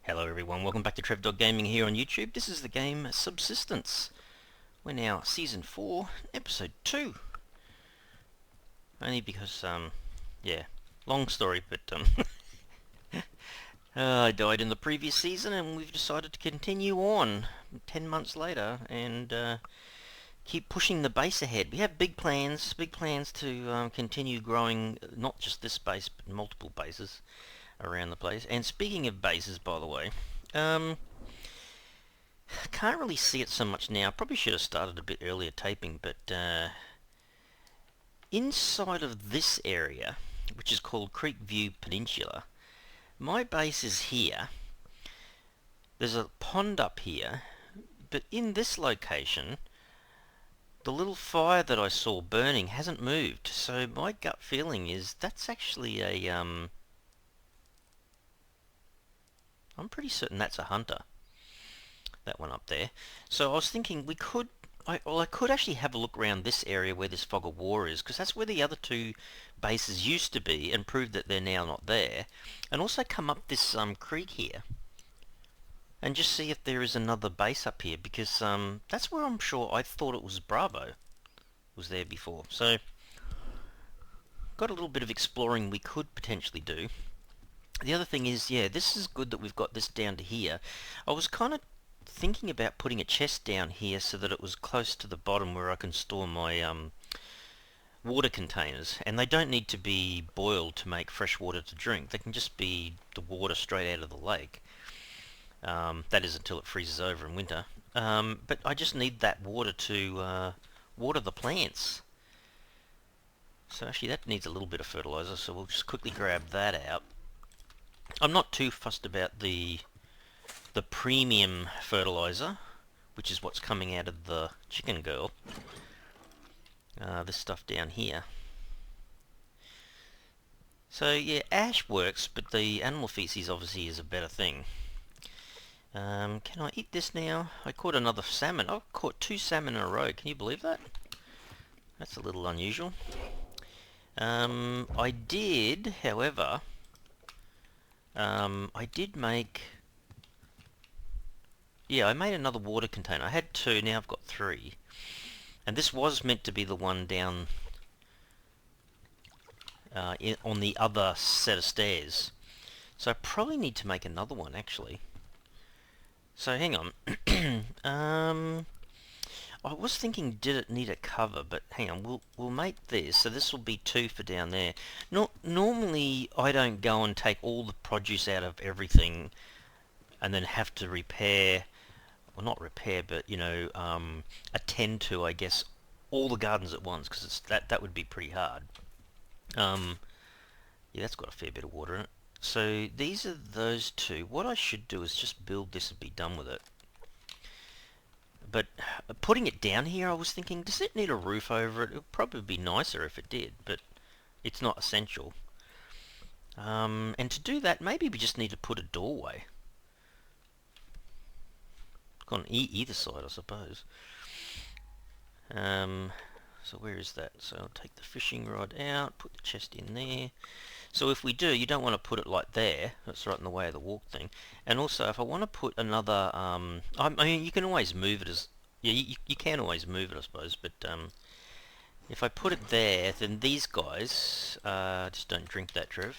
Hello everyone, welcome back to TrevDog Gaming here on YouTube. This is the game Subsistence. We're now Season 4, Episode 2. Only because, yeah, long story, but, I died in the previous season and we've decided to continue on 10 months later and keep pushing the base ahead. We have big plans to continue growing not just this base, but multiple bases around the place. And speaking of bases, by the way, can't really see it so much now. Probably should have started a bit earlier taping, but inside of this area, which is called Creek View Peninsula, my base is here. There's a pond up here, but in this location, the little fire that I saw burning hasn't moved. So my gut feeling is that's actually a I'm pretty certain that's a hunter, that one up there. So I was thinking I could actually have a look around this area where this fog of war is, because that's where the other two bases used to be, and prove that they're now not there. And also come up this creek here, and just see if there is another base up here, because that's where I thought it was Bravo was there before. So got a little bit of exploring we could potentially do. The other thing is, yeah, this is good that we've got this down to here. I was kind of thinking about putting a chest down here so that it was close to the bottom where I can store my water containers. And they don't need to be boiled to make fresh water to drink. They can just be the water straight out of the lake. That is until it freezes over in winter. But I just need that water to water the plants. So actually that needs a little bit of fertilizer, so we'll just quickly grab that out. I'm not too fussed about the premium fertilizer, which is what's coming out of the chicken girl. This stuff down here. So yeah, ash works, but the animal feces obviously is a better thing. Can I eat this now? I caught another salmon. I've caught 2 salmon in a row. Can you believe that? That's a little unusual. I did, however, I made another water container. I had 2, now I've got 3. And this was meant to be the one down on the other set of stairs. So I probably need to make another one, actually. So hang on. I was thinking, did it need a cover? But hang on, we'll make this. So this will be 2 for down there. Normally, I don't go and take all the produce out of everything and then have to repair, well, not repair, but you know, attend to, I guess, all the gardens at once, because that would be pretty hard. Yeah, that's got a fair bit of water in it. So these are those 2. What I should do is just build this and be done with it. But putting it down here, I was thinking, does it need a roof over it? It would probably be nicer if it did, but it's not essential. And to do that, maybe we just need to put a doorway. On either side, I suppose. So where is that? So I'll take the fishing rod out, put the chest in there. So if we do, you don't want to put it like there. That's right in the way of the walk thing. And also, if I want to put another, I mean, you can always move it as, yeah, you can always move it, I suppose. But if I put it there, then these guys just don't drink that, Trev.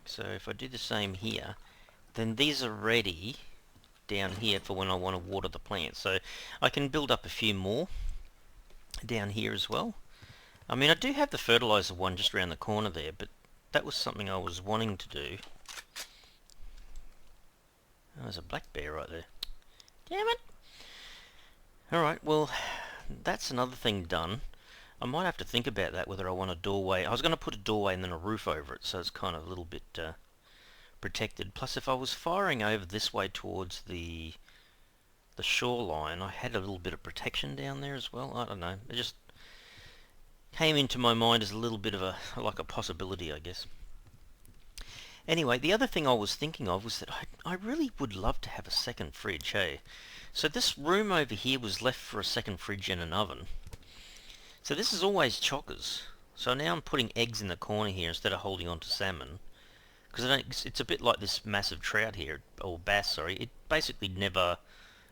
So if I do the same here, then these are ready down here for when I want to water the plants. So I can build up a few more down here as well. I mean, I do have the fertilizer one just around the corner there, but that was something I was wanting to do. Oh, there's a black bear right there. Damn it! Alright, well, that's another thing done. I might have to think about that, whether I want a doorway. I was going to put a doorway and then a roof over it, so it's kind of a little bit protected. Plus, if I was firing over this way towards the shoreline, I had a little bit of protection down there as well. I don't know. It just came into my mind as a little bit of a possibility, I guess. Anyway, the other thing I was thinking of was that I really would love to have a second fridge, hey? So this room over here was left for a second fridge and an oven. So this is always chockers. So now I'm putting eggs in the corner here instead of holding on to salmon. because it's a bit like this massive trout here, or bass, sorry. It basically never,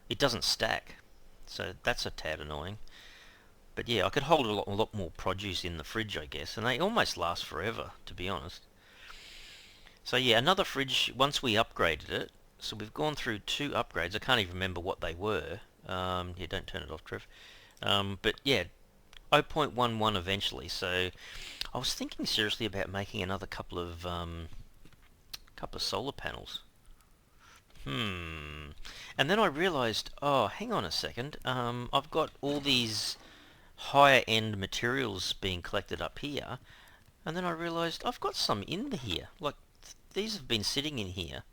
it doesn't stack, so that's a tad annoying. But yeah, I could hold a lot more produce in the fridge, I guess, and they almost last forever, to be honest. So yeah, another fridge, once we upgraded it, so we've gone through 2 upgrades. I can't even remember what they were. Yeah, don't turn it off, Trev. But yeah, 0.11 eventually. So I was thinking seriously about making another couple of solar panels. And then I realised, oh, hang on a second. I've got all these higher end materials being collected up here, and then I realised I've got some in here. Like these have been sitting in here,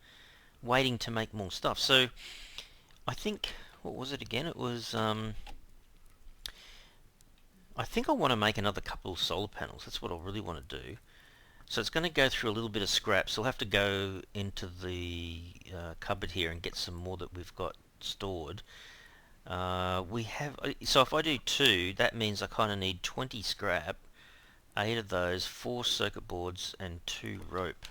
waiting to make more stuff. So I think, what was it again? It was I think I want to make another couple of solar panels. That's what I really want to do. So it's going to go through a little bit of scrap. So I'll have to go into the cupboard here and get some more that we've got stored. We have, so if I do 2, that means I kind of need 20 scrap, 8 of those, 4 circuit boards, and 2 rope.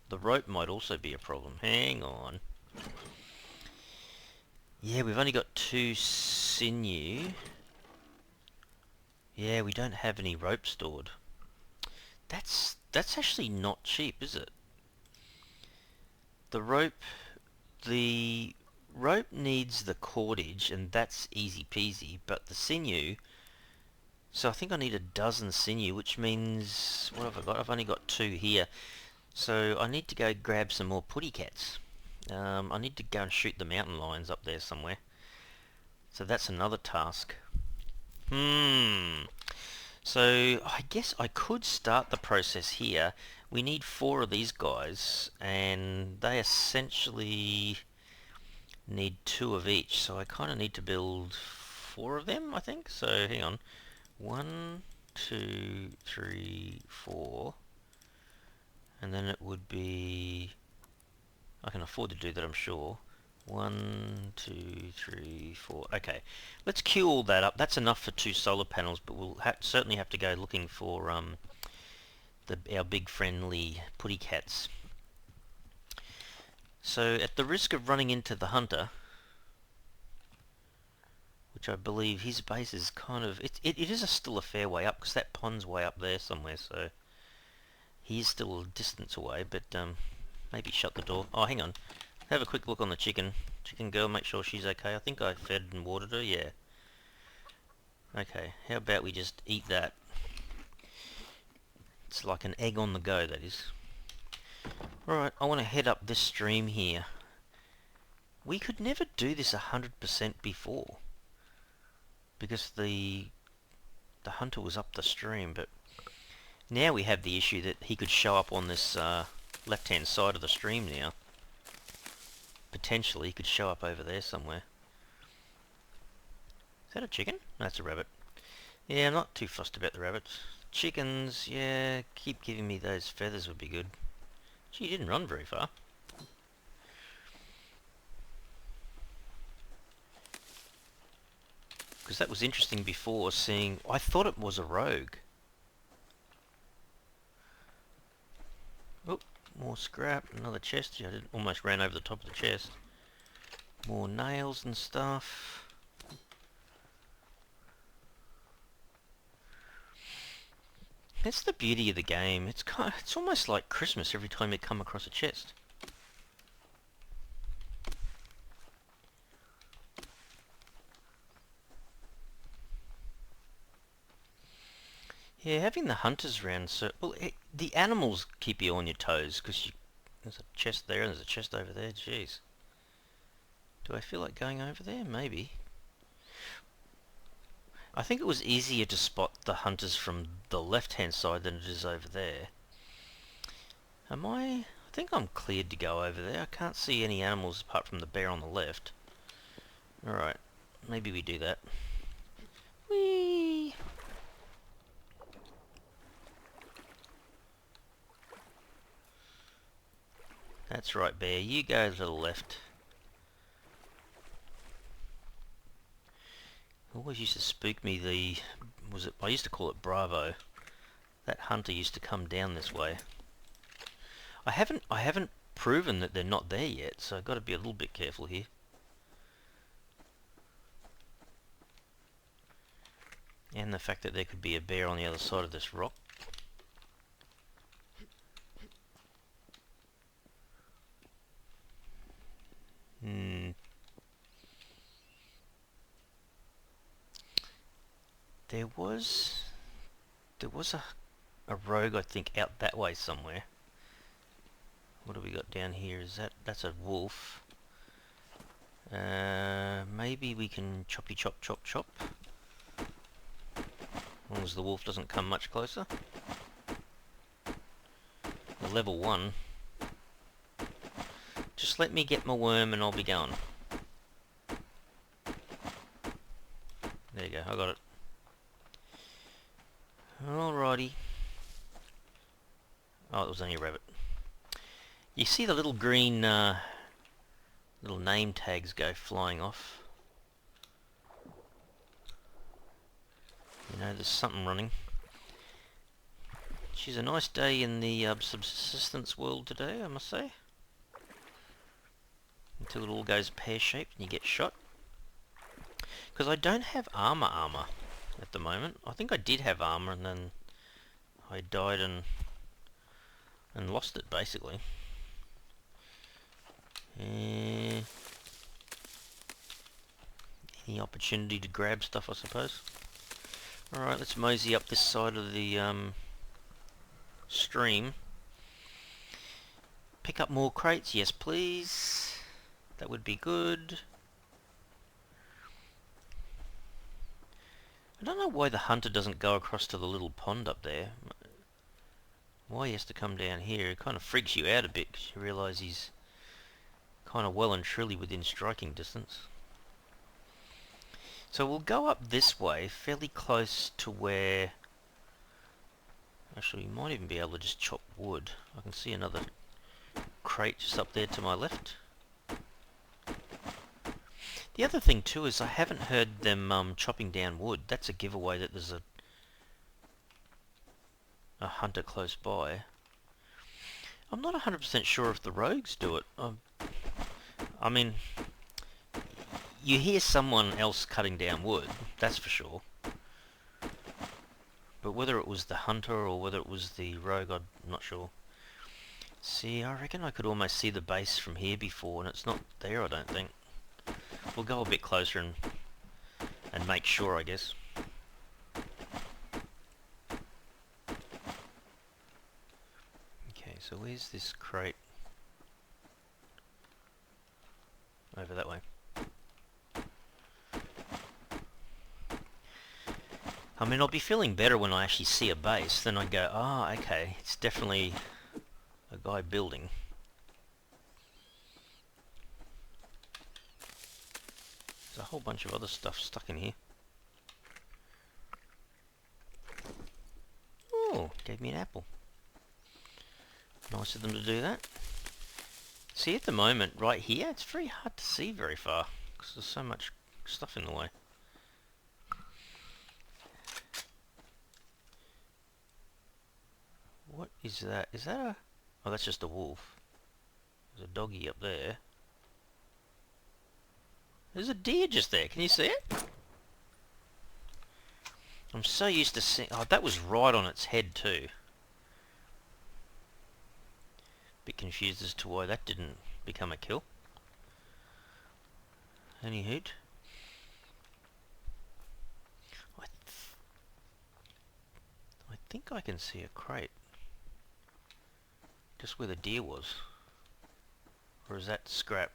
The rope might also be a problem. Hang on. Yeah, we've only got 2 sinew. Yeah, we don't have any rope stored. That's actually not cheap, is it? The rope needs the cordage, and that's easy peasy, but the sinew, so I think I need a dozen sinew, which means, what have I got? I've only got 2 here. So I need to go grab some more putty cats. I need to go and shoot the mountain lions up there somewhere. So that's another task. So I guess I could start the process here. We need 4 of these guys, and they essentially need 2 of each. So I kind of need to build 4 of them, I think. So hang on. 1, 2, 3, 4. And then it would be... I can afford to do that, I'm sure. 1, 2, 3, 4. Okay, let's queue all that up. That's enough for 2 solar panels, but we'll certainly have to go looking for our big friendly putty cats. So at the risk of running into the hunter, which I believe his base is kind of... It is still a fair way up, because that pond's way up there somewhere, so he is still a distance away, but maybe shut the door. Oh, hang on. Have a quick look on the chicken. Chicken girl, make sure she's okay. I think I fed and watered her, yeah. Okay, how about we just eat that? It's like an egg on the go, that is. Alright, I want to head up this stream here. We could never do this 100% before, because the hunter was up the stream, but now we have the issue that he could show up on this left-hand side of the stream now. Potentially, he could show up over there somewhere. Is that a chicken? No, that's a rabbit. Yeah, I'm not too fussed about the rabbits. Chickens, yeah, keep giving me those feathers would be good. Gee, you didn't run very far. Because that was interesting before, seeing... I thought it was a rogue. Oh, more scrap, another chest. I almost ran over the top of the chest. More nails and stuff. That's the beauty of the game. It's almost like Christmas every time you come across a chest. Yeah, having the hunters around, so the animals keep you on your toes, because there's a chest there and there's a chest over there. Jeez, do I feel like going over there? Maybe. I think it was easier to spot the hunters from the left-hand side than it is over there. I think I'm cleared to go over there. I can't see any animals apart from the bear on the left. Alright, maybe we do that. Whee! That's right, bear. You go to the left. Always used to spook me, I used to call it Bravo. That hunter used to come down this way. I haven't proven that they're not there yet, so I've got to be a little bit careful here. And the fact that there could be a bear on the other side of this rock. There was a rogue, I think, out that way somewhere. What do we got down here? That's a wolf? Maybe we can choppy chop chop chop. As long as the wolf doesn't come much closer. The level 1. Just let me get my worm and I'll be going. There you go, I got it. Alrighty. Oh, it was only a rabbit. You see the little green little name tags go flying off. You know, there's something running. She's a nice day in the subsistence world today, I must say. Until it all goes pear-shaped and you get shot. Because I don't have armor at the moment. I think I did have armor and then I died and lost it, basically. Any opportunity to grab stuff, I suppose. Alright, let's mosey up this side of the stream. Pick up more crates, yes please. That would be good. I don't know why the hunter doesn't go across to the little pond up there. Why he has to come down here. It kind of freaks you out a bit because you realise he's kind of well and truly within striking distance. So we'll go up this way, fairly close to where... Actually, we might even be able to just chop wood. I can see another crate just up there to my left. The other thing too is I haven't heard them chopping down wood. That's a giveaway that there's a hunter close by. I'm not 100% sure if the rogues do it. I mean, you hear someone else cutting down wood, that's for sure. But whether it was the hunter or whether it was the rogue, I'm not sure. See, I reckon I could almost see the base from here before, and it's not there, I don't think. We'll go a bit closer and make sure, I guess. Okay, so where's this crate? Over that way. I mean, I'll be feeling better when I actually see a base. Then I go, ah, okay, it's definitely a guy building. There's a whole bunch of other stuff stuck in here. Oh, gave me an apple. Nice of them to do that. See, at the moment, right here, it's very hard to see very far because there's so much stuff in the way. What is that? Is that a... Oh, that's just a wolf. There's a doggy up there. There's a deer just there. Can you see it? I'm so used to seeing... Oh, that was right on its head too. Bit confused as to why that didn't become a kill. Any hoot? I think I can see a crate. Just where the deer was. Or is that scrap?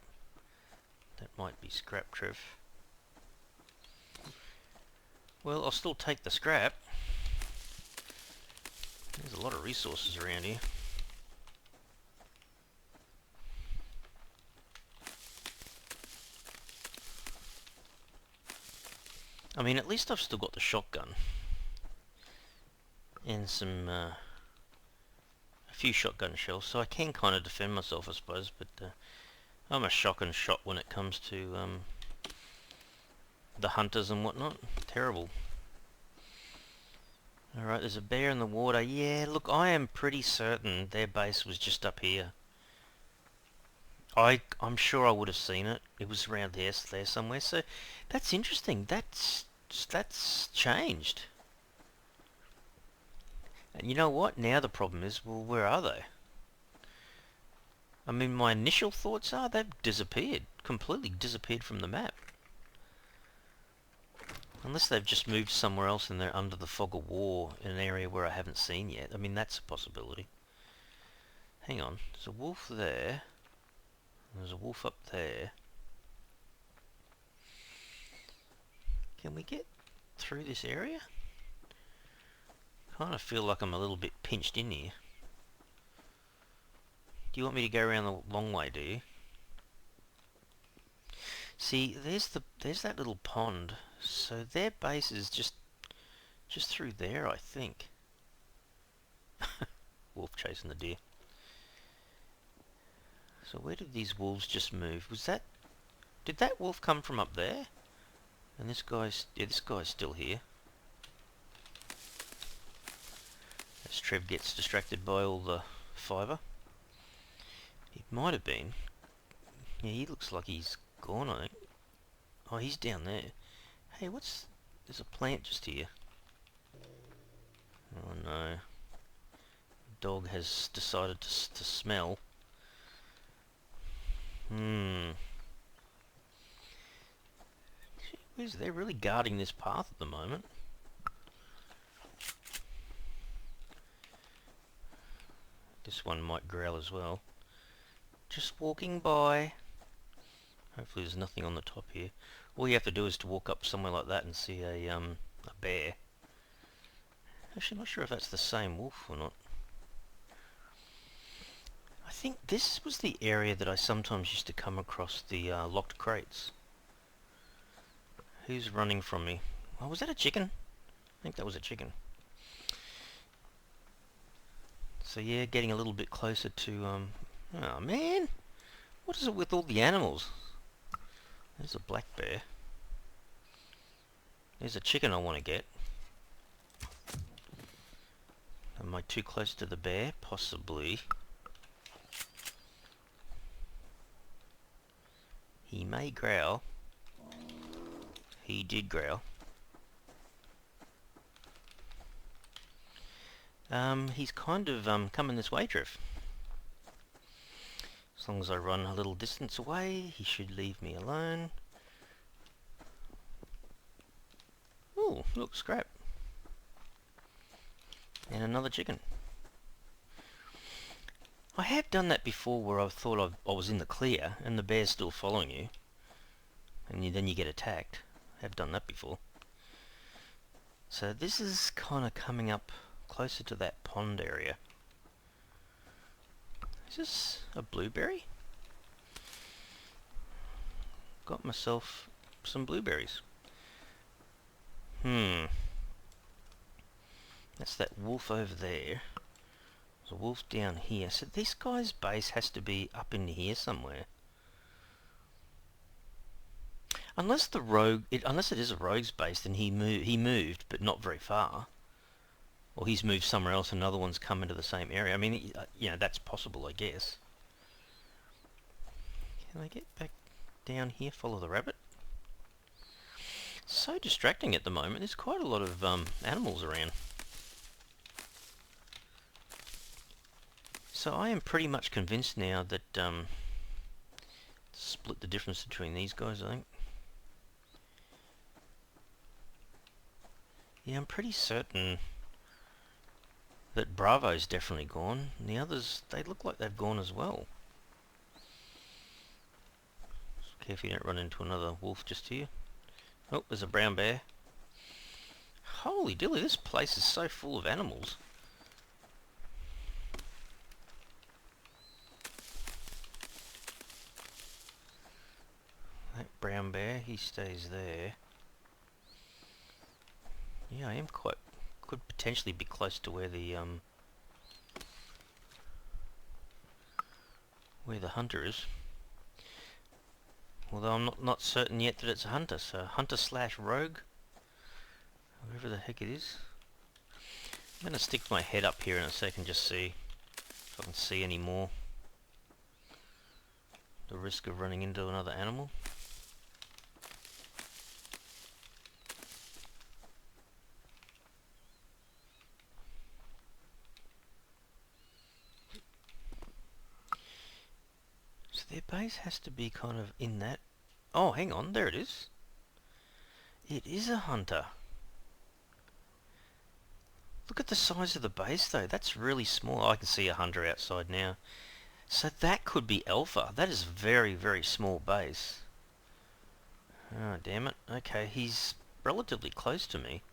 That might be scrap, Trev. Well, I'll still take the scrap. There's a lot of resources around here. I mean, at least I've still got the shotgun. And some, a few shotgun shells, so I can kind of defend myself, I suppose, but I'm a shotgun shot when it comes to the hunters and whatnot. Terrible. Alright, there's a bear in the water. Yeah, look, I am pretty certain their base was just up here. I'm sure I would have seen it. It was around there somewhere. So that's interesting. That's changed. And you know what? Now the problem is, well, where are they? I mean, my initial thoughts are they've disappeared. Completely disappeared from the map. Unless they've just moved somewhere else and they're under the fog of war in an area where I haven't seen yet. I mean, that's a possibility. Hang on. There's a wolf there. There's a wolf up there. Can we get through this area? Kind of feel like I'm a little bit pinched in here. Do you want me to go around the long way, do you? See, there's that little pond. So their base is just through there, I think. Wolf chasing the deer. So where did these wolves just move? Did that wolf come from up there? And this guy's still here. As Trev gets distracted by all the fibre. It might have been. Yeah, he looks like he's gone, I think. Oh, he's down there. Hey, there's a plant just here. Oh no. The dog has decided to smell. They're really guarding this path at the moment. This one might growl as well. Just walking by. Hopefully there's nothing on the top here. All you have to do is to walk up somewhere like that and see a bear. Actually, I'm not sure if that's the same wolf or not. I think this was the area that I sometimes used to come across the locked crates. Who's running from me? Oh, was that a chicken? I think that was a chicken. So yeah, getting a little bit closer to, oh man! What is it with all the animals? There's a black bear. There's a chicken I want to get. Am I too close to the bear? Possibly. He may growl. He did growl. He's kind of coming this way, Trev. As long as I run a little distance away, he should leave me alone. Ooh, look, scrap. And another chicken. I have done that before where I thought I was in the clear and the bear's still following you. And then you get attacked. I have done that before. So this is kind of coming up closer to that pond area. Is this a blueberry? Got myself some blueberries. That's that wolf over there. There's a wolf down here. So this guy's base has to be up in here somewhere. Unless unless it is a rogue's base, then he moved, but not very far. Or he's moved somewhere else and another one's come into the same area. I mean, you know, that's possible, I guess. Can I get back down here, follow the rabbit? So distracting at the moment. There's quite a lot of animals around. So I am pretty much convinced now that split the difference between these guys, I think. Yeah, I'm pretty certain that Bravo's definitely gone. And the others, they look like they've gone as well. Just careful you don't run into another wolf just here. Oh, there's a brown bear. Holy dilly, this place is so full of animals. That brown bear, he stays there. Yeah, I am could potentially be close to where the hunter is. Although I'm not certain yet that it's a hunter, so hunter slash rogue, whoever the heck it is. I'm going to stick my head up here in a second, just see if I can see any more. The risk of running into another animal. So their base has to be kind of in that. Oh, hang on, there it is. It is a hunter. Look at the size of the base though, that's really small. I can see a hunter outside now. So that could be alpha. That is very, very small base. Oh, damn it. Okay, he's relatively close to me.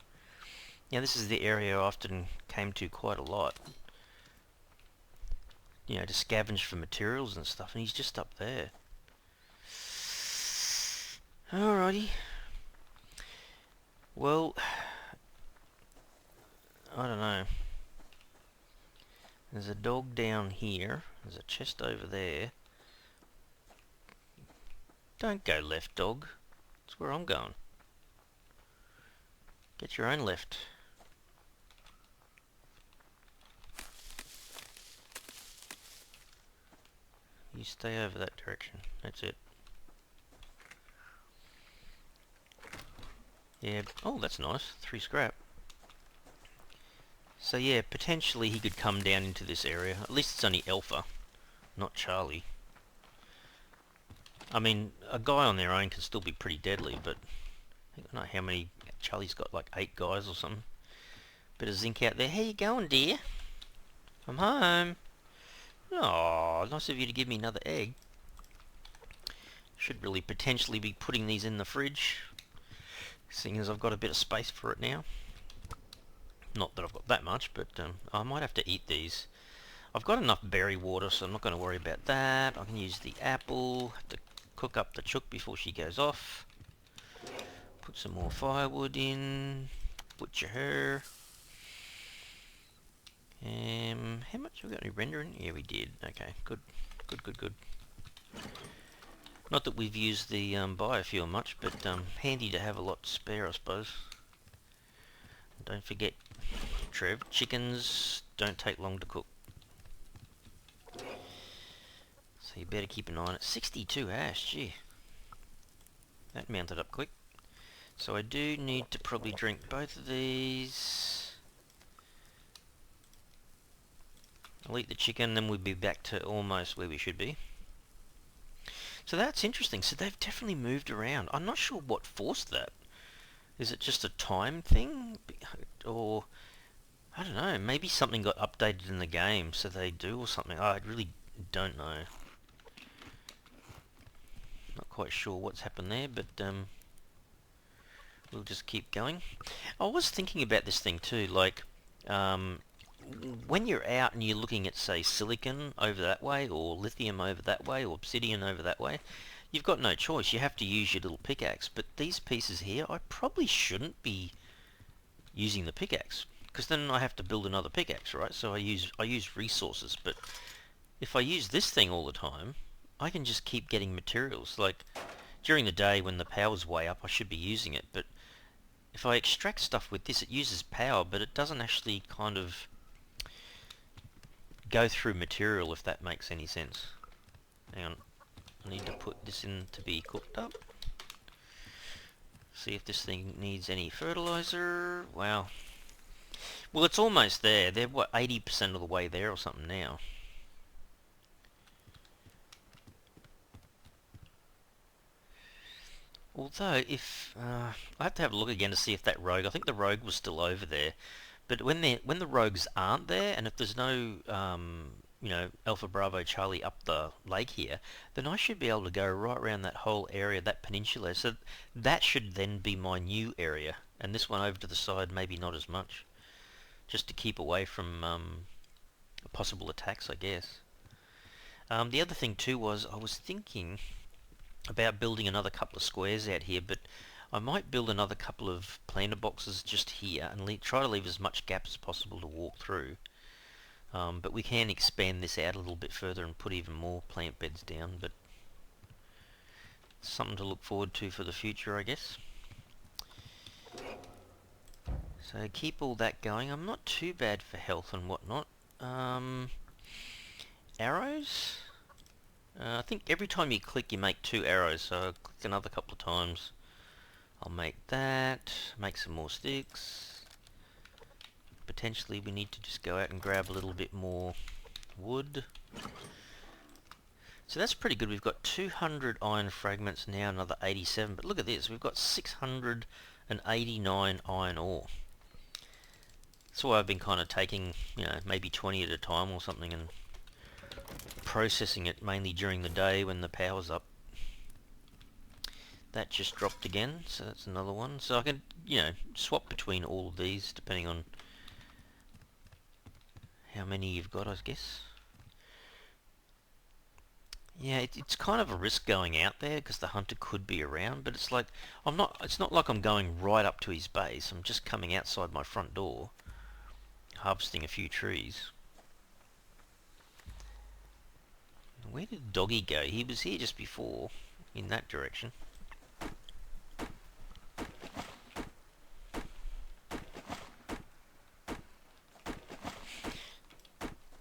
Yeah, this is the area I often came to quite a lot. You know, to scavenge for materials and stuff, and he's just up there. Alrighty. Well, I don't know. There's a dog down here. There's a chest over there. Don't go left, dog. That's where I'm going. Get your own left. You stay over that direction. That's it. Yeah. Oh, that's nice. 3 scrap. So yeah, potentially he could come down into this area. At least it's only Alpha, not Charlie. I mean, a guy on their own can still be pretty deadly, but I don't know how many. Charlie's got like 8 guys or something. Bit of zinc out there. How you going, dear? I'm home. Oh, nice of you to give me another egg. Should really potentially be putting these in the fridge, seeing as I've got a bit of space for it now. Not that I've got that much, but I might have to eat these. I've got enough berry water, so I'm not going to worry about that. I can use the apple. Have to cook up the chook before she goes off. Put some more firewood in. Butcher her. How much have we got any rendering? Yeah, we did. Okay, good. Good. Not that we've used the biofuel much, but handy to have a lot to spare, I suppose. Don't forget, Trev, chickens don't take long to cook. So you better keep an eye on it. 62 ash, gee. That mounted up quick. So I do need to probably drink both of these. I'll eat the chicken, then we'll be back to almost where we should be. So that's interesting. So they've definitely moved around. I'm not sure what forced that. Is it just a time thing? Or, I don't know, maybe something got updated in the game, so they do or something. I really don't know. Not quite sure what's happened there, but we'll just keep going. I was thinking about this thing too, like, when you're out and you're looking at, say, silicon over that way, or lithium over that way, or obsidian over that way, you've got no choice. You have to use your little pickaxe. But these pieces here, I probably shouldn't be using the pickaxe, because then I have to build another pickaxe, right? So I use resources. But if I use this thing all the time, I can just keep getting materials. Like, during the day when the power's way up, I should be using it. But if I extract stuff with this, it uses power, but it doesn't actually kind of go through material, if that makes any sense. Hang on, I need to put this in to be cooked up. See if this thing needs any fertilizer. Wow. Well, it's almost there. They're, what, 80% of the way there or something now. Although, if I have to have a look again to see if that rogue. I think the rogue was still over there. But when the rogues aren't there, and if there's no you know, Alpha Bravo Charlie up the lake here, then I should be able to go right around that whole area, that peninsula. So that should then be my new area, and this one over to the side maybe not as much, just to keep away from possible attacks, I guess. The other thing too was I was thinking about building another couple of squares out here, but I might build another couple of planter boxes just here and try to leave as much gap as possible to walk through. But we can expand this out a little bit further and put even more plant beds down, but something to look forward to for the future, I guess. So keep all that going. I'm not too bad for health and whatnot. Arrows? I think every time you click you make 2 arrows, so I'll click another couple of times. I'll make that, make some more sticks. Potentially we need to just go out and grab a little bit more wood. So that's pretty good. We've got 200 iron fragments now, another 87. But look at this, we've got 689 iron ore. That's why I've been kind of taking, maybe 20 at a time or something and processing it mainly during the day when the power's up. That just dropped again, so that's another one. So I can, swap between all of these depending on how many you've got, I guess. Yeah, it's kind of a risk going out there because the hunter could be around, but it's like it's not like I'm going right up to his base. I'm just coming outside my front door, harvesting a few trees. Where did Doggy go? He was here just before, in that direction.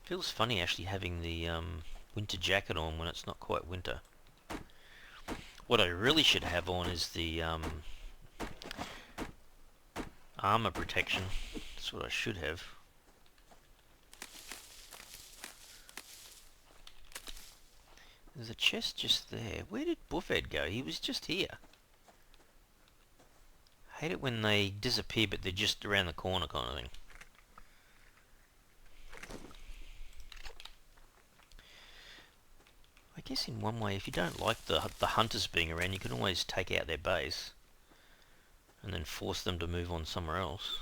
Feels funny actually having the winter jacket on when it's not quite winter. What I really should have on is the armor protection. That's what I should have. There's a chest just there. Where did Buffhead go? He was just here. I hate it when they disappear but they're just around the corner kind of thing. I guess in one way, if you don't like the hunters being around, you can always take out their base and then force them to move on somewhere else.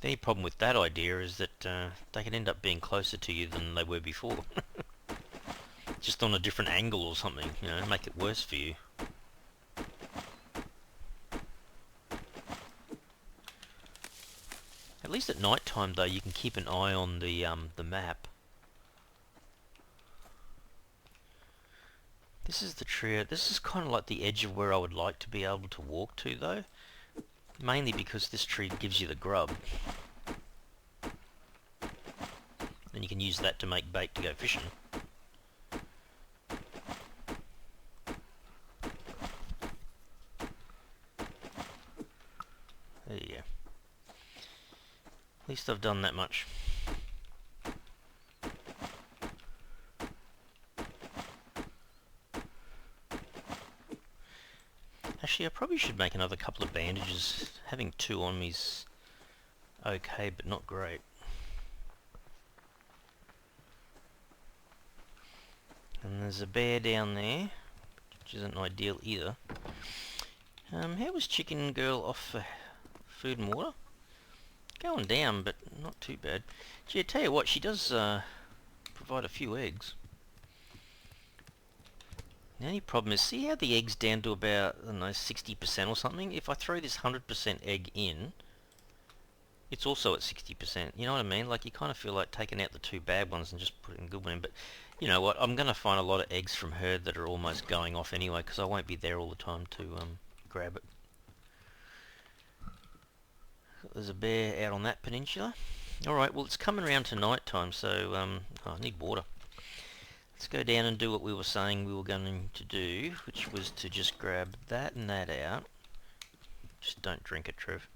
The only problem with that idea is that they can end up being closer to you than they were before. Just on a different angle or something, make it worse for you. At least at night time though, you can keep an eye on the map. This is the tree. This is kind of like the edge of where I would like to be able to walk to though. Mainly because this tree gives you the grub. And you can use that to make bait to go fishing. There you go. At least I've done that much. Actually, I probably should make another couple of bandages. Having 2 on me's okay, but not great. And there's a bear down there, which isn't ideal either. How was Chicken Girl off for food and water? Going down, but not too bad. Gee, I tell you what, she does provide a few eggs. The only problem is, see how the egg's down to about, I don't know, 60% or something? If I throw this 100% egg in, it's also at 60%. You know what I mean? Like, you kind of feel like taking out the 2 bad ones and just putting good one in. But, you know what? I'm going to find a lot of eggs from her that are almost going off anyway, because I won't be there all the time to grab it. There's a bear out on that peninsula. Alright, well, it's coming around to night time, so I need water. Let's go down and do what we were saying we were going to do, which was to just grab that and that out. Just don't drink it, Trev.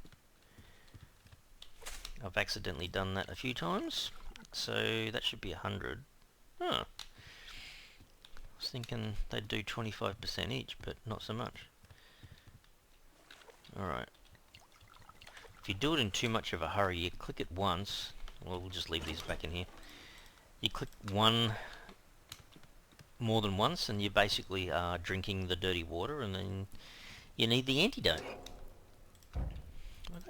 I've accidentally done that a few times, so that should be 100. Oh. I was thinking they'd do 25% each, but not so much. Alright. If you do it in too much of a hurry, you click it once. Well, we'll just leave these back in here. You click one more than once and you basically are drinking the dirty water, and then you need the antidote.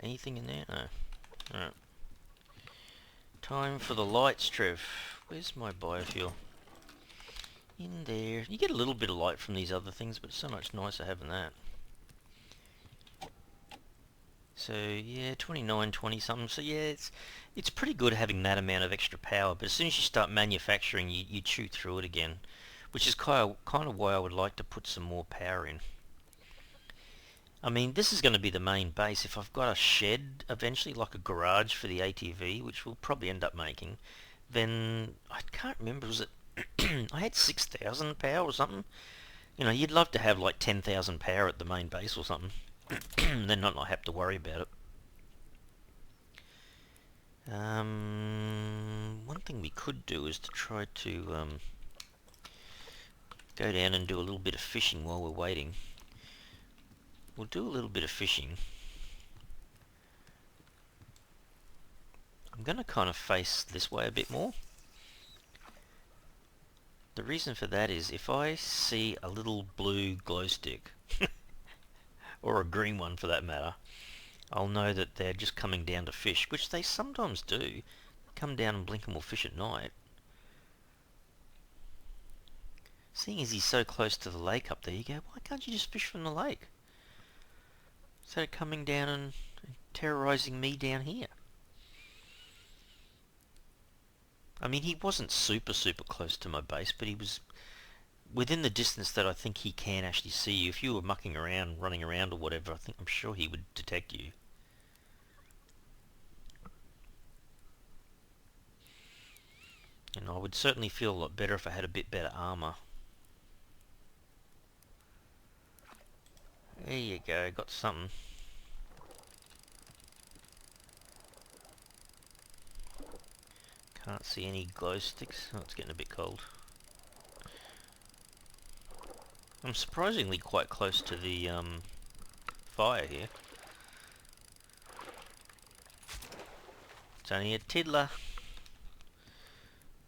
Anything in there? No. Alright. Time for the lights, Trev. Where's my biofuel? In there. You get a little bit of light from these other things, but it's so much nicer having that. So yeah, 29, 20 something. So yeah, it's pretty good having that amount of extra power, but as soon as you start manufacturing, you chew through it again. Which is kind of why I would like to put some more power in. I mean, this is going to be the main base. If I've got a shed eventually, like a garage for the ATV, which we'll probably end up making, then I can't remember, was it I had 6,000 power or something? You know, you'd love to have like 10,000 power at the main base or something, then not have to worry about it. One thing we could do is to try to go down and do a little bit of fishing while we're waiting. We'll do a little bit of fishing. I'm going to kind of face this way a bit more. The reason for that is if I see a little blue glow stick, or a green one for that matter, I'll know that they're just coming down to fish, which they sometimes do. Come down and blink and we'll fish at night. Seeing as he's so close to the lake up there, you go, why can't you just fish from the lake? Instead of coming down and terrorising me down here. I mean, he wasn't super close to my base, but he was within the distance that I think he can actually see you. If you were mucking around, running around or whatever, I'm sure he would detect you. And I would certainly feel a lot better if I had a bit better armour. There you go, got something. Can't see any glow sticks. Oh, it's getting a bit cold. I'm surprisingly quite close to the fire here. It's only a tiddler.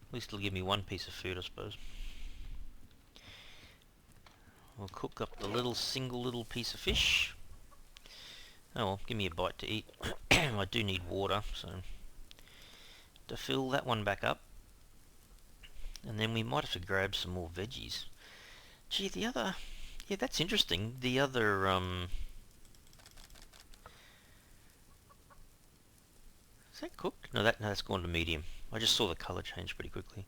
At least it'll give me one piece of food, I suppose. We'll cook up the single little piece of fish. Oh well, give me a bite to eat. I do need water, so to fill that one back up. And then we might have to grab some more veggies. Gee, yeah, that's interesting. The other, is that cooked? No, that's gone to medium. I just saw the colour change pretty quickly.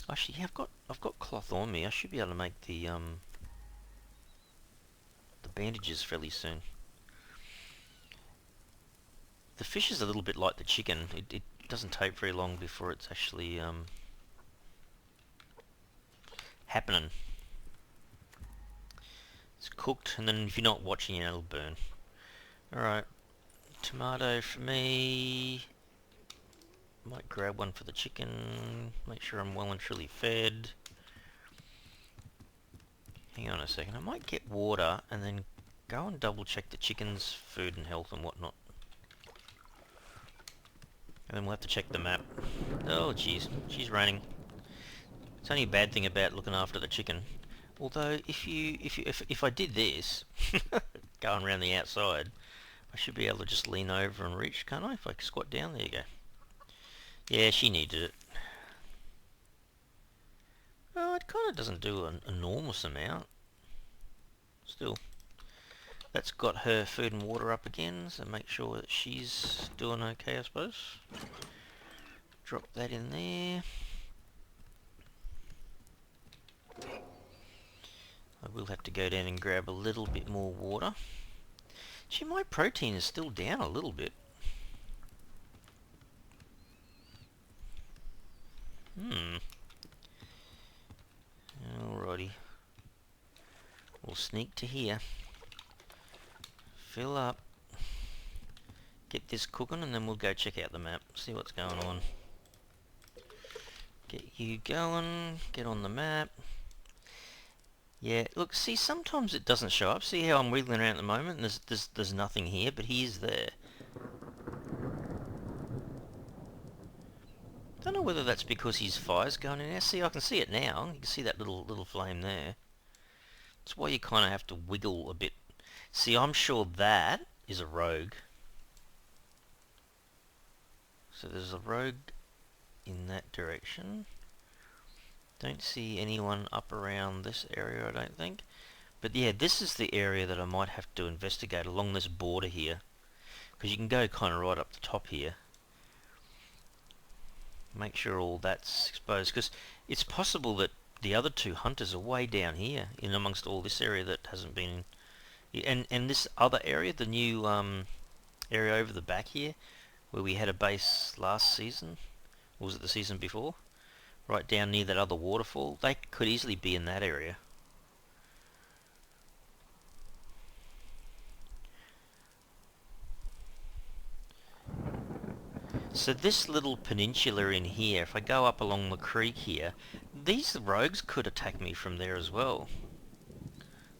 Actually, yeah, I've got cloth on me. I should be able to make the bandages fairly soon. The fish is a little bit like the chicken. It doesn't take very long before it's actually happening. It's cooked, and then if you're not watching it, it'll burn. Alright, tomato for me. Might grab one for the chicken. Make sure I'm well and truly fed. Hang on a second. I might get water and then go and double check the chicken's food and health and whatnot. And then we'll have to check the map. Oh jeez, she's raining. It's only a bad thing about looking after the chicken. Although if I did this, going around the outside, I should be able to just lean over and reach, can't I? If I squat down, there you go. Yeah, she needed it. Oh, it kind of doesn't do an enormous amount. Still, that's got her food and water up again, so make sure that she's doing okay, I suppose. Drop that in there. I will have to go down and grab a little bit more water. Gee, my protein is still down a little bit. Alrighty. We'll sneak to here. Fill up. Get this cooking and then we'll go check out the map. See what's going on. Get you going. Get on the map. Yeah, look, see, sometimes it doesn't show up. See how I'm wiggling around at the moment? There's nothing here, but he is there. Don't know whether that's because his fire's going in there. See, I can see it now. You can see that little flame there. That's why you kind of have to wiggle a bit. See, I'm sure that is a rogue. So there's a rogue in that direction. Don't see anyone up around this area, I don't think. But yeah, this is the area that I might have to investigate along this border here. Because you can go kind of right up the top here. Make sure all that's exposed, because it's possible that the other two hunters are way down here in amongst all this area that hasn't been, and this other area, the new area over the back here, where we had a base last season, or was it the season before? Right down near that other waterfall, they could easily be in that area. So this little peninsula in here, if I go up along the creek here, these rogues could attack me from there as well.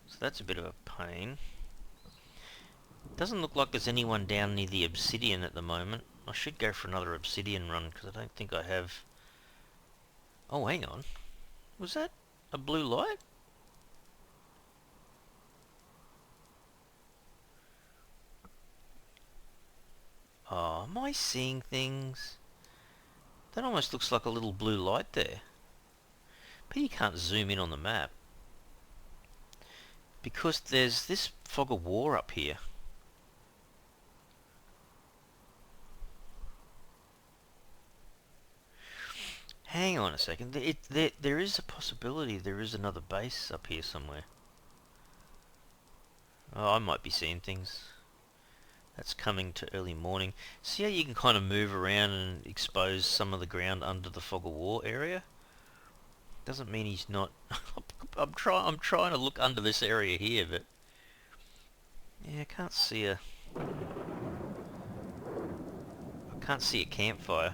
So that's a bit of a pain. Doesn't look like there's anyone down near the obsidian at the moment. I should go for another obsidian run, because I don't think I have... Oh, hang on. Was that a blue light? Oh, am I seeing things? That almost looks like a little blue light there. But you can't zoom in on the map. Because there's this fog of war up here. Hang on a second. There is a possibility there is another base up here somewhere. Oh, I might be seeing things. That's coming to early morning. See how you can kind of move around and expose some of the ground under the fog of war area? Doesn't mean he's not... I'm trying to look under this area here, but... Yeah, I can't see a campfire.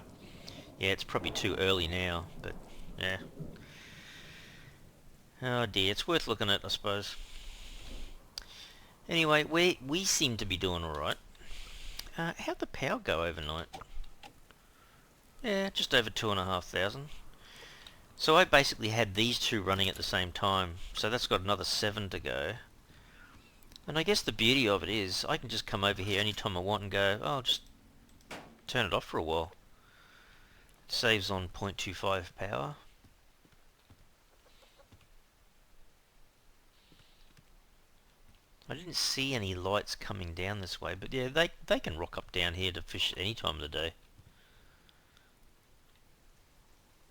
Yeah, it's probably too early now, but yeah. Oh dear, it's worth looking at, I suppose. Anyway, we seem to be doing alright. How'd the power go overnight? Yeah, just over 2,500. So I basically had these two running at the same time, so that's got another 7 to go. And I guess the beauty of it is, I can just come over here anytime I want and go, oh, I'll just turn it off for a while. It saves on 0.25 power. I didn't see any lights coming down this way, but yeah, they can rock up down here to fish any time of the day.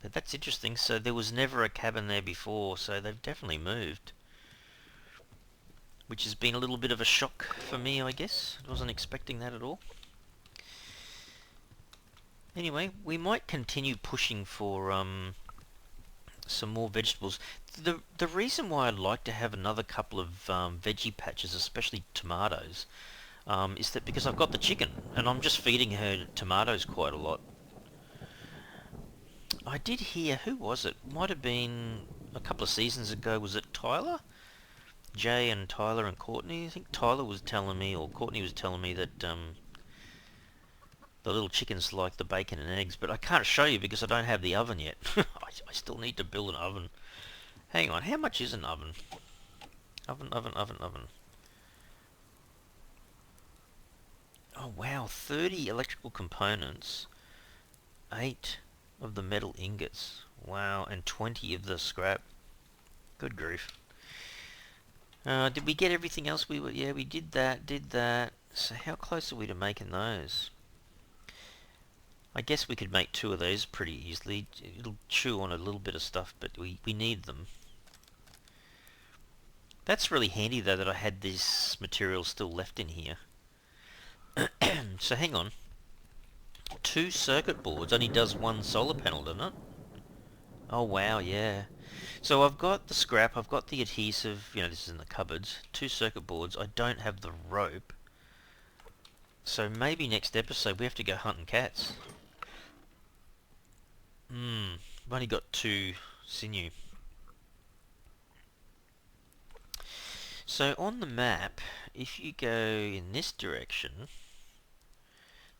But that's interesting, so there was never a cabin there before, so they've definitely moved. Which has been a little bit of a shock for me, I guess. I wasn't expecting that at all. Anyway, we might continue pushing for some more vegetables. The reason why I'd like to have another couple of veggie patches, especially tomatoes, is that because I've got the chicken and I'm just feeding her tomatoes quite a lot. I did hear, who was it? Might have been a couple of seasons ago. Was it Tyler? Jay and Tyler and Courtney. I think Tyler was telling me, or Courtney was telling me that the little chickens like the bacon and eggs, but I can't show you because I don't have the oven yet. I still need to build an oven. Hang on, how much is an oven? Oven. Oh wow, 30 electrical components, 8 of the metal ingots. Wow, and 20 of the scrap. Good grief. Did we get everything else we were... Yeah, we did that. So how close are we to making those? I guess we could make 2 of those pretty easily. It'll chew on a little bit of stuff, but we need them. That's really handy though that I had this material still left in here. So hang on. 2 circuit boards only does 1 solar panel, doesn't it? Oh wow, yeah. So I've got the scrap, I've got the adhesive, this is in the cupboards. 2 circuit boards, I don't have the rope. So maybe next episode we have to go hunting cats. I've only got 2 sinew. So on the map, if you go in this direction,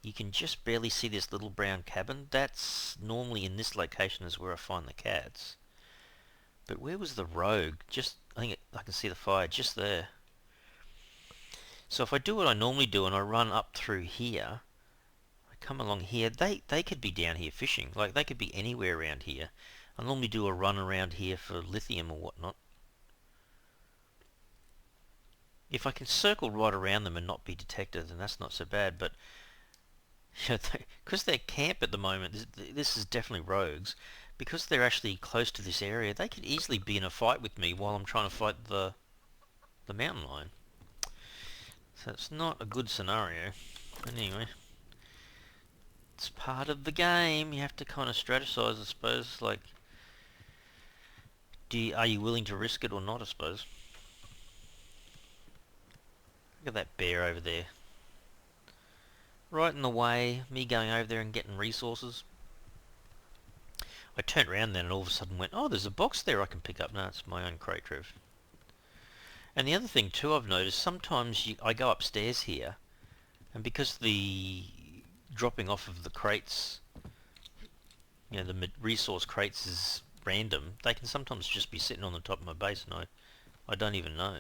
you can just barely see this little brown cabin. That's normally in this location is where I find the cats. But where was the rogue? I think I can see the fire just there. So if I do what I normally do and I run up through here, I come along here, they could be down here fishing. Like they could be anywhere around here. I normally do a run around here for lithium or whatnot. If I can circle right around them and not be detected, then that's not so bad, but because they're camp at the moment, this is definitely rogues, because they're actually close to this area, they could easily be in a fight with me while I'm trying to fight the mountain lion. So it's not a good scenario. But anyway, it's part of the game. You have to kind of strategize, I suppose. Like, are you willing to risk it or not, I suppose. Look at that bear over there. Right in the way, me going over there and getting resources. I turned around then and all of a sudden went, oh, there's a box there I can pick up. No, it's my own crate, Trev. And the other thing too I've noticed, sometimes I go upstairs here, and because the dropping off of the crates, you know, the resource crates is random, they can sometimes just be sitting on the top of my base and I don't even know.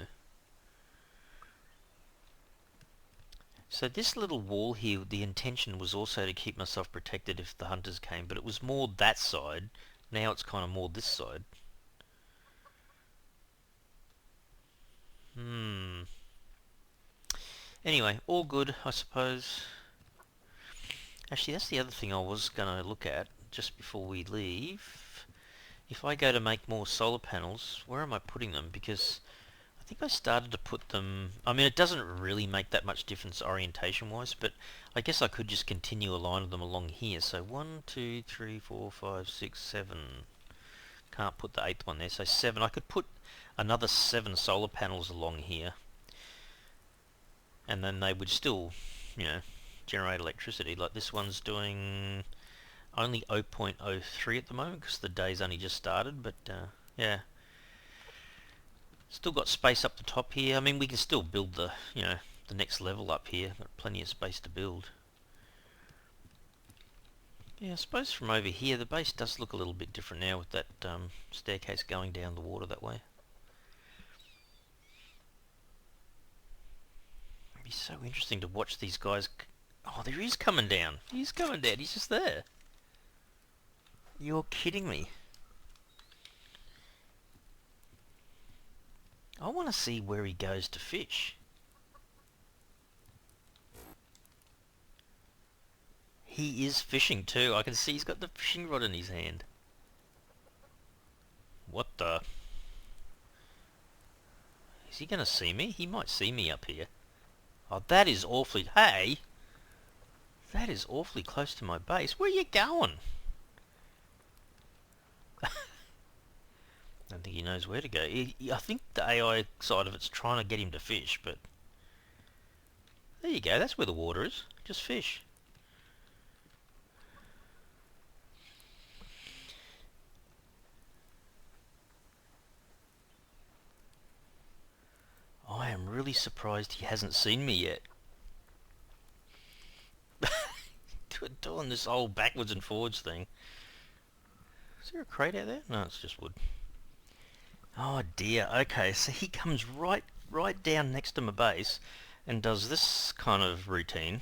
So this little wall here, the intention was also to keep myself protected if the hunters came, but it was more that side. Now it's kind of more this side. Anyway, all good, I suppose. Actually, that's the other thing I was going to look at just before we leave. If I go to make more solar panels, where am I putting them? Because I think I started to put them... I mean, it doesn't really make that much difference orientation-wise, but I guess I could just continue a line of them along here. So 1, 2, 3, 4, 5, 6, 7. Can't put the 8th one there, so 7. I could put another 7 solar panels along here, and then they would still, you know, generate electricity. Like this one's doing only 0.03 at the moment because the day's only just started, but yeah. Still got space up the top here. I mean, we can still build the, you know, the next level up here. Got plenty of space to build. Yeah, I suppose from over here the base does look a little bit different now with that staircase going down the water that way. It'd be so interesting to watch these guys. Oh, there he is coming down. He's coming down. He's just there. You're kidding me. I want to see where he goes to fish. He is fishing too. I can see he's got the fishing rod in his hand. What the? Is he going to see me? He might see me up here. Oh, that is awfully... Hey! That is awfully close to my base. Where are you going? I don't think he knows where to go. I think the AI side of it's trying to get him to fish, but... There you go. That's where the water is. Just fish. I am really surprised he hasn't seen me yet. Doing this old backwards and forwards thing. Is there a crate out there? No, it's just wood. Oh dear. Okay, so he comes right down next to my base and does this kind of routine.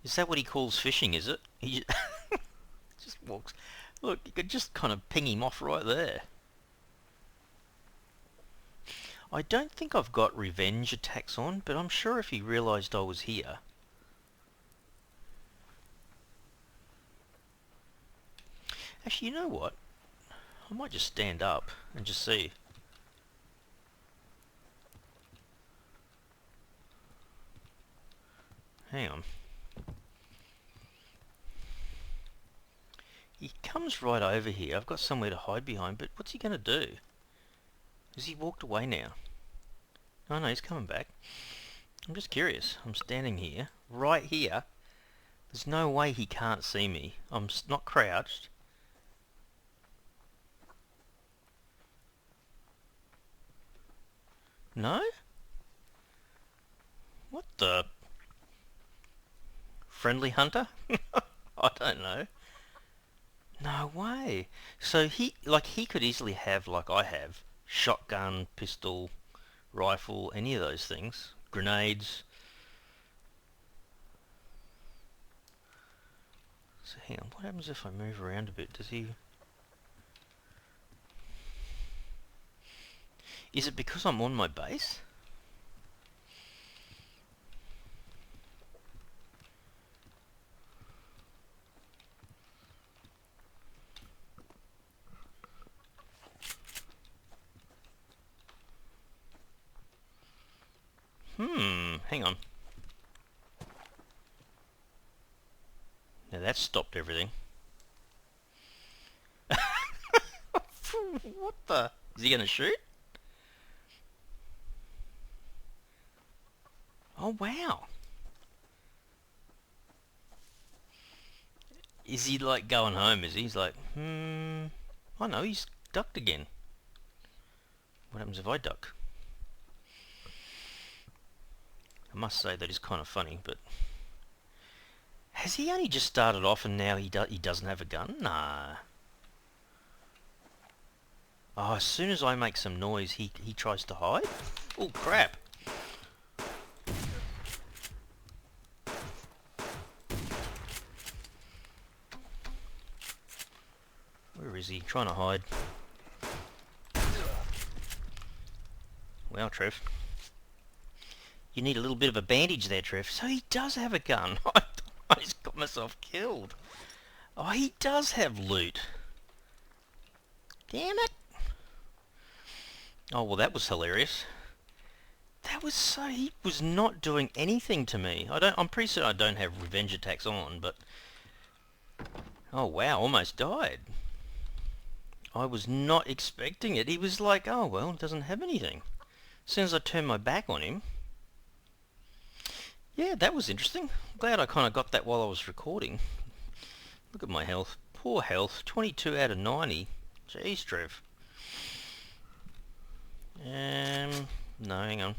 Is that what he calls fishing, is it? He just walks. Look, you could just kind of ping him off right there. I don't think I've got revenge attacks on, but I'm sure if he realised I was here... Actually, you know what? I might just stand up and just see. Hang on. He comes right over here. I've got somewhere to hide behind, but what's he going to do? Has he walked away now? Oh no, he's coming back. I'm just curious. I'm standing here, right here. There's no way he can't see me. I'm not crouched. No? What the? Friendly hunter? I don't know. No way. So he could easily have, like I have, shotgun, pistol, rifle, any of those things. Grenades. So hang on, what happens if I move around a bit? Does he... Is it because I'm on my base? hang on. Now that stopped everything. What the? Is he gonna shoot? Oh wow. Is he like going home, is he? He's like, oh no, he's ducked again. What happens if I duck? I must say that is kind of funny, but... Has he only just started off and now he doesn't have a gun? Nah. Oh, as soon as I make some noise, he tries to hide? Oh, crap. Where is he? Trying to hide. Well, Trev. You need a little bit of a bandage there, Trev. So he does have a gun. I just got myself killed. Oh, he does have loot. Damn it. Oh, well, that was hilarious. That was so... He was not doing anything to me. I'm pretty certain I don't have revenge attacks on, but... Oh, wow, almost died. I was not expecting it. He was like, oh, well, it doesn't have anything. As soon as I turned my back on him... Yeah, that was interesting. Glad I kind of got that while I was recording. Look at my health. Poor health. 22 out of 90. Jeez, Trev. No, hang on.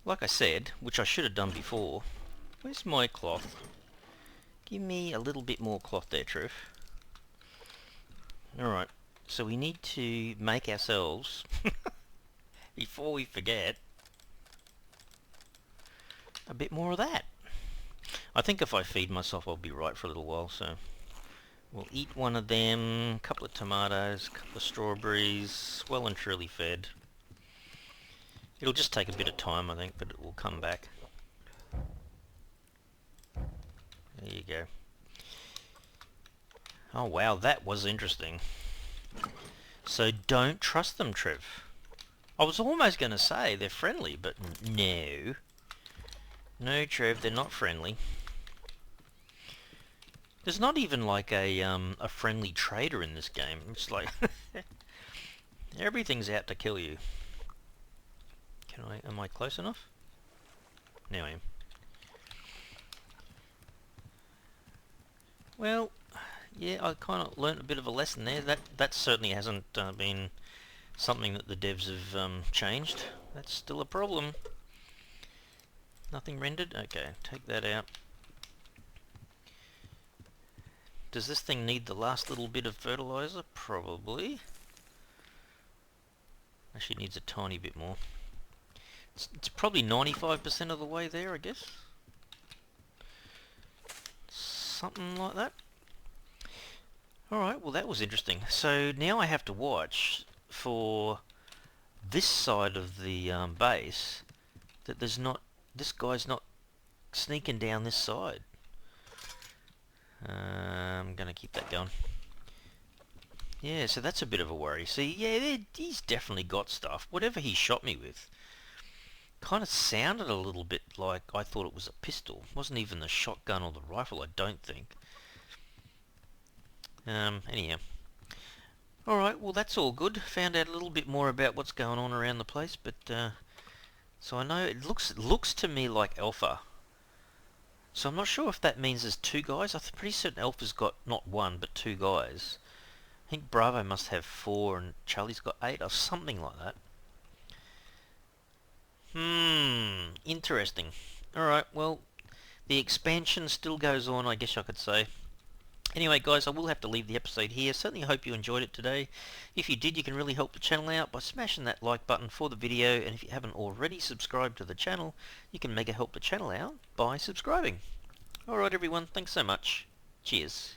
Like I said, which I should have done before. Where's my cloth? Give me a little bit more cloth there, Trev. Alright, so we need to make ourselves, before we forget, a bit more of that. I think if I feed myself I'll be right for a little while, so we'll eat one of them, a couple of tomatoes, a couple of strawberries, well and truly fed. It'll just take a bit of time, I think, but it will come back. There you go. Oh wow, that was interesting. So don't trust them, Trev. I was almost going to say they're friendly, but no. No, Trev, they're not friendly. There's not even like a friendly trader in this game. It's like everything's out to kill you. Am I close enough? Now I am. Well, yeah, I kind of learnt a bit of a lesson there. That certainly hasn't been something that the devs have changed. That's still a problem. Nothing rendered? Okay, take that out. Does this thing need the last little bit of fertilizer? Probably. Actually needs a tiny bit more. It's probably 95% of the way there, I guess. Something like that. Alright, well that was interesting. So now I have to watch for this side of the base that this guy's not sneaking down this side. I'm gonna keep that going. Yeah, so that's a bit of a worry. See, yeah, he's definitely got stuff. Whatever he shot me with kind of sounded a little bit like I thought it was a pistol. It wasn't even the shotgun or the rifle, I don't think. Anyhow. Alright, well that's all good. Found out a little bit more about what's going on around the place, but so I know it looks to me like Alpha. So I'm not sure if that means there's two guys. I'm pretty certain Alpha's got not one, but two guys. I think Bravo must have 4 and Charlie's got 8 or something like that. Interesting. Alright, well, the expansion still goes on, I guess I could say. Anyway, guys, I will have to leave the episode here. Certainly hope you enjoyed it today. If you did, you can really help the channel out by smashing that like button for the video. And if you haven't already subscribed to the channel, you can mega help the channel out by subscribing. Alright, everyone. Thanks so much. Cheers.